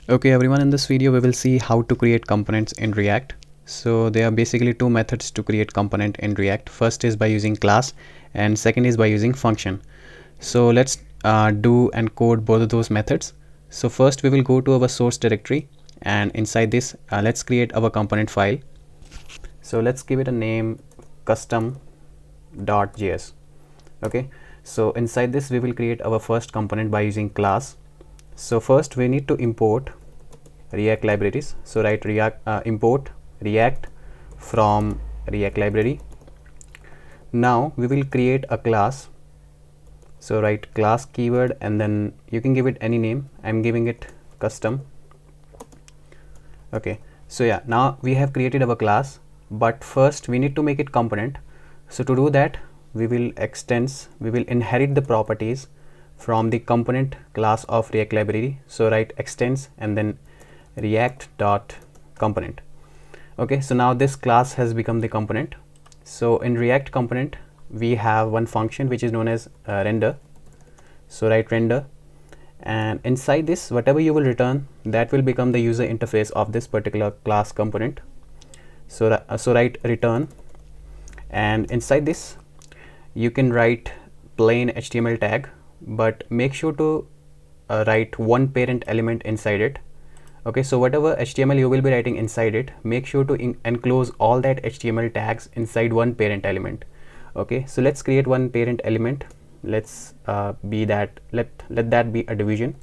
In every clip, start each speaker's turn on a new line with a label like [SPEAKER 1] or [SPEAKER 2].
[SPEAKER 1] Okay everyone, in this video we will see how to create components in React. So there are basically two methods to create component in React. First is by using class and second is by using function. So let's do and code both of those methods. So first we will go to our source directory, and inside this let's create our component file. So let's give it a name custom.js. Okay, so inside this we will create our first component by using class. So first we need to import React libraries. So write import React from React library. Now we will create a class. So write class keyword and then you can give it any name. I'm giving it custom. Okay, so yeah, now we have created our class, but first we need to make it component. So to do that we will inherit the properties from the component class of React library. So write extends and then react.component. Okay, so now this class has become the component. So in React component we have one function which is known as render. So write render, and inside this whatever you will return, that will become the user interface of this particular class component. So write return, and inside this you can write plain HTML tag, but make sure to write one parent element inside it. Okay, so whatever HTML you will be writing inside it, make sure to enclose all that HTML tags inside one parent element. Okay, so let's create one parent element. Let's let that be a division.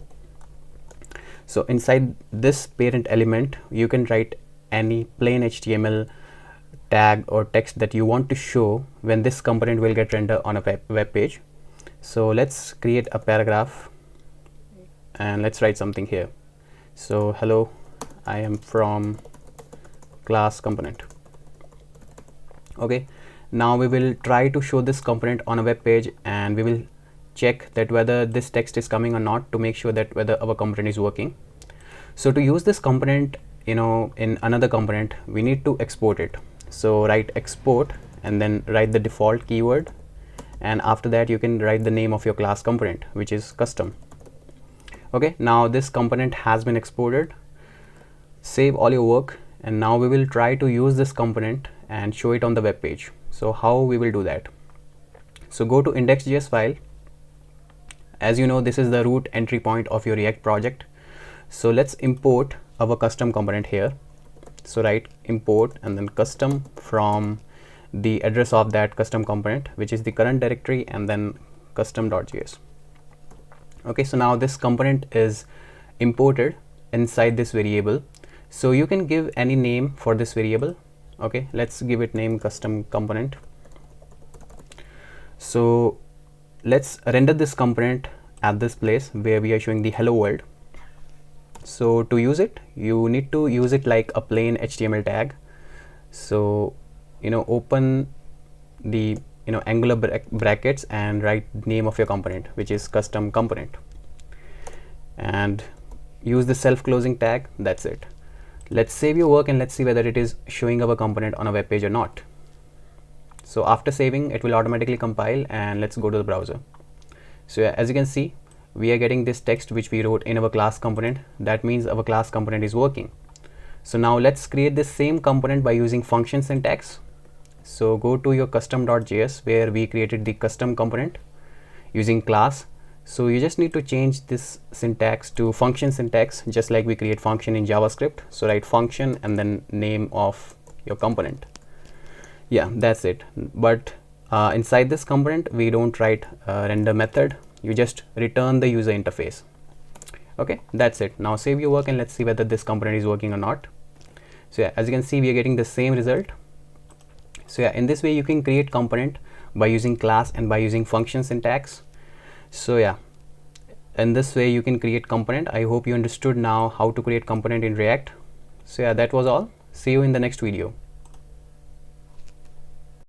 [SPEAKER 1] So inside this parent element you can write any plain HTML tag or text that you want to show when this component will get rendered on a web page. So let's create a paragraph and let's write something here. So hello, I am from class component. Okay, now we will try to show this component on a web page, and we will check that whether this text is coming or not, to make sure that whether our component is working. So to use this component, in another component, we need to export it. So write export and then write the default keyword, and after that you can write the name of your class component, which is custom. Okay, now this component has been exported. Save all your work, and now we will try to use this component and show it on the web page. So how we will do that? So go to index.js file. As you know, this is the root entry point of your React project. So let's import our custom component here. So write import and then custom from the address of that custom component, which is the current directory, and then custom.js. Okay, so now this component is imported inside this variable. So you can give any name for this variable. Okay, let's give it name custom component. So let's render this component at this place where we are showing the hello world. So to use it, you need to use it like a plain HTML tag. So open the angular brackets and write name of your component, which is custom component, and use the self-closing tag. That's it. Let's save your work and let's see whether it is showing our component on a web page or not. So after saving, it will automatically compile, and let's go to the browser. So as you can see, we are getting this text which we wrote in our class component. That means our class component is working. So now let's create the same component by using function syntax. So go to your custom.js where we created the custom component using class. So you just need to change this syntax to function syntax, just like we create function in JavaScript. So write function and then name of your component. Yeah, that's it. But inside this component we don't write render method. You just return the user interface. Okay, that's it. Now save your work and let's see whether this component is working or not. So yeah, as you can see, we are getting the same result. So yeah, in this way you can create component by using class and by using function syntax. So yeah, in this way you can create component. I hope you understood now how to create component in React. So yeah, that was all. See you in the next video.